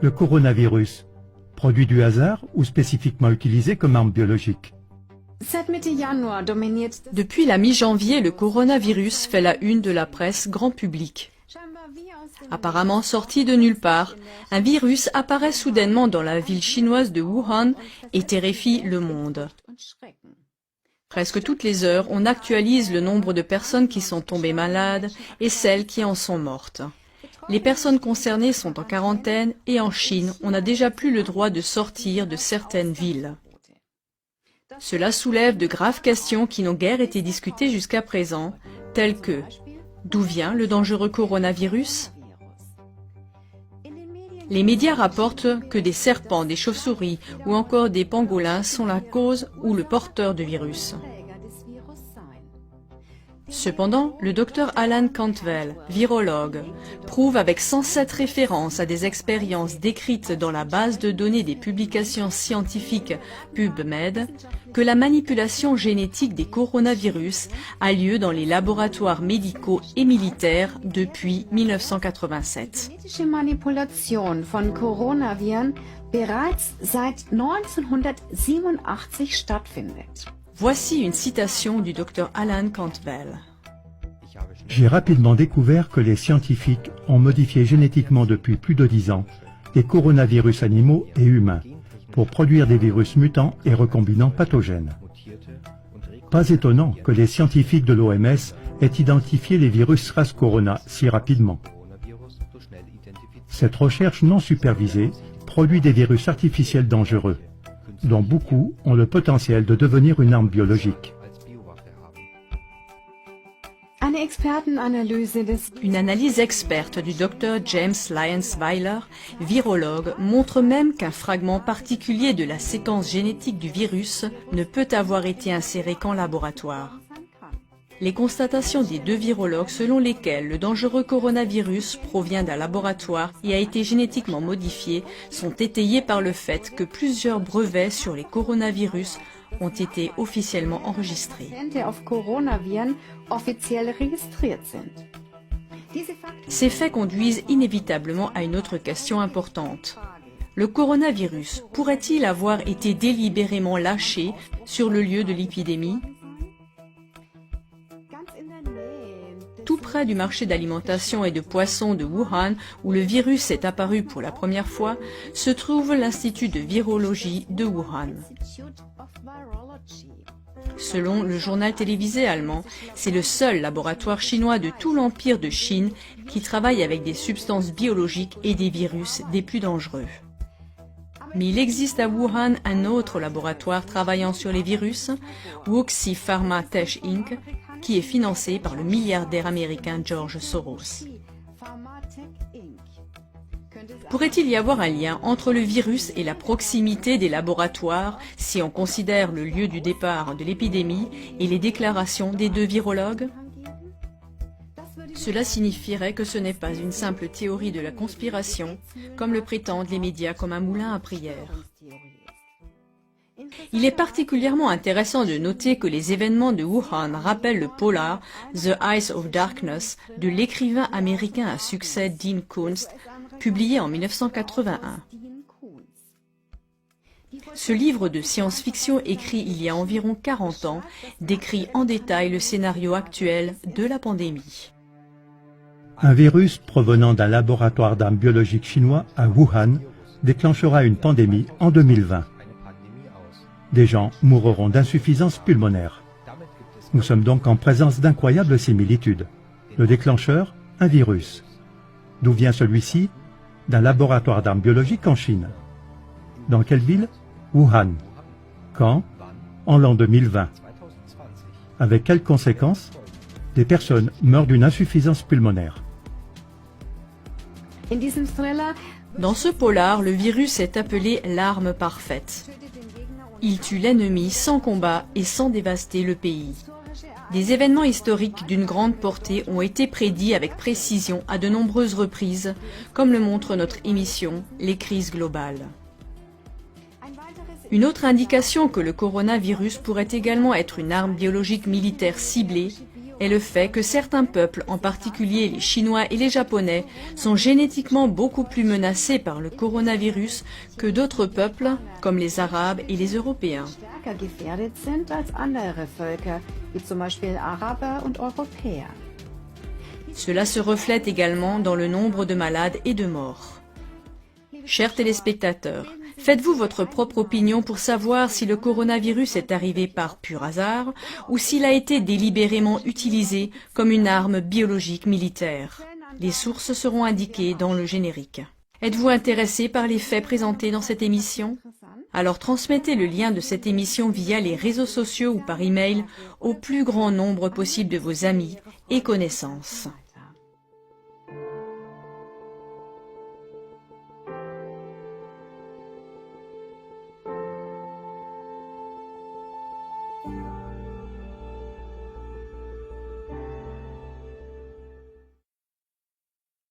Le coronavirus, produit du hasard ou spécifiquement utilisé comme arme biologique? Depuis la mi-janvier, le coronavirus fait la une de la presse grand public. Apparemment sorti de nulle part, un virus apparaît soudainement dans la ville chinoise de Wuhan et terrifie le monde. Presque toutes les heures, on actualise le nombre de personnes qui sont tombées malades et celles qui en sont mortes. Les personnes concernées sont en quarantaine et en Chine, on n'a déjà plus le droit de sortir de certaines villes. Cela soulève de graves questions qui n'ont guère été discutées jusqu'à présent, telles que d'où vient le dangereux coronavirus? Les médias rapportent que des serpents, des chauves-souris ou encore des pangolins sont la cause ou le porteur du virus. Cependant, le docteur Alan Cantwell, virologue, prouve avec 107 références à des expériences décrites dans la base de données des publications scientifiques PubMed que la manipulation génétique des coronavirus a lieu dans les laboratoires médicaux et militaires depuis 1987. Genetische Manipulation von Coronaviren bereits seit 1987 stattfindet. Voici une citation du Dr Alan Cantwell. J'ai rapidement découvert que les scientifiques ont modifié génétiquement depuis plus de 10 ans des coronavirus animaux et humains pour produire des virus mutants et recombinants pathogènes. Pas étonnant que les scientifiques de l'OMS aient identifié les virus SARS-Corona si rapidement. Cette recherche non supervisée produit des virus artificiels dangereux, dont beaucoup ont le potentiel de devenir une arme biologique. Une analyse experte du Dr James Lyons-Weiler, virologue, montre même qu'un fragment particulier de la séquence génétique du virus ne peut avoir été inséré qu'en laboratoire. Les constatations des deux virologues selon lesquelles le dangereux coronavirus provient d'un laboratoire et a été génétiquement modifié sont étayées par le fait que plusieurs brevets sur les coronavirus ont été officiellement enregistrés. Ces faits conduisent inévitablement à une autre question importante. Le coronavirus pourrait-il avoir été délibérément lâché sur le lieu de l'épidémie ? Tout près du marché d'alimentation et de poissons de Wuhan, où le virus est apparu pour la première fois, se trouve l'Institut de virologie de Wuhan. Selon le journal télévisé allemand, c'est le seul laboratoire chinois de tout l'empire de Chine qui travaille avec des substances biologiques et des virus des plus dangereux. Mais il existe à Wuhan un autre laboratoire travaillant sur les virus, Wuxi Pharma Tech Inc., qui est financé par le milliardaire américain George Soros. Pourrait-il y avoir un lien entre le virus et la proximité des laboratoires si on considère le lieu du départ de l'épidémie et les déclarations des deux virologues? Cela signifierait que ce n'est pas une simple théorie de la conspiration, comme le prétendent les médias comme un moulin à prière. Il est particulièrement intéressant de noter que les événements de Wuhan rappellent le polar The Eyes of Darkness de l'écrivain américain à succès Dean Koontz, publié en 1981. Ce livre de science-fiction écrit il y a environ 40 ans décrit en détail le scénario actuel de la pandémie. Un virus provenant d'un laboratoire d'armes biologiques chinois à Wuhan déclenchera une pandémie en 2020. Des gens mourront d'insuffisance pulmonaire. Nous sommes donc en présence d'incroyables similitudes. Le déclencheur, un virus. D'où vient celui-ci? D'un laboratoire d'armes biologiques en Chine. Dans quelle ville? Wuhan. Quand? En l'an 2020. Avec quelles conséquences? Des personnes meurent d'une insuffisance pulmonaire. Dans ce polar, le virus est appelé l'arme parfaite. Il tue l'ennemi sans combat et sans dévaster le pays. Des événements historiques d'une grande portée ont été prédits avec précision à de nombreuses reprises, comme le montre notre émission « Les crises globales ». Une autre indication que le coronavirus pourrait également être une arme biologique militaire ciblée est le fait que certains peuples, en particulier les Chinois et les Japonais, sont génétiquement beaucoup plus menacés par le coronavirus que d'autres peuples, comme les Arabes et les Européens. Stärker gefährdet sind als andere Völker, wie zum Beispiel Araber und Europäer. Cela se reflète également dans le nombre de malades et de morts. Chers téléspectateurs, faites-vous votre propre opinion pour savoir si le coronavirus est arrivé par pur hasard ou s'il a été délibérément utilisé comme une arme biologique militaire. Les sources seront indiquées dans le générique. Êtes-vous intéressé par les faits présentés dans cette émission? Alors transmettez le lien de cette émission via les réseaux sociaux ou par email au plus grand nombre possible de vos amis et connaissances.